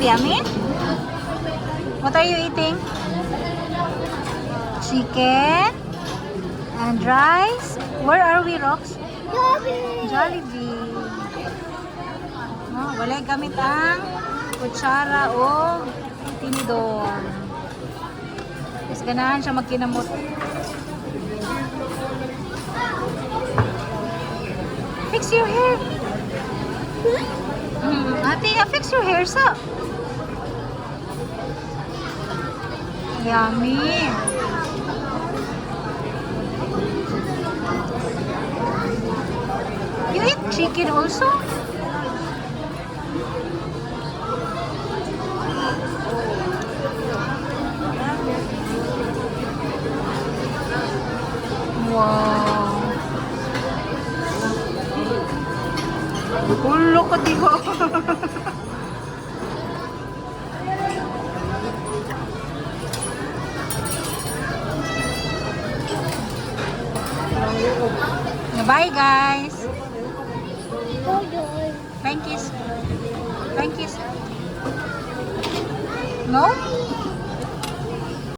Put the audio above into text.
it yummy? What are you eating? Chicken and rice. Where are we, Rox? Jollibee. Oh, wala gamit ang kutsara o tinidor. Is ganahan siya magkinamot. Fix your hair. Ate, fix your hair sa. Yummy. You eat chicken also? Wow. Ulo ko di ko. Bye guys. Thank you. No?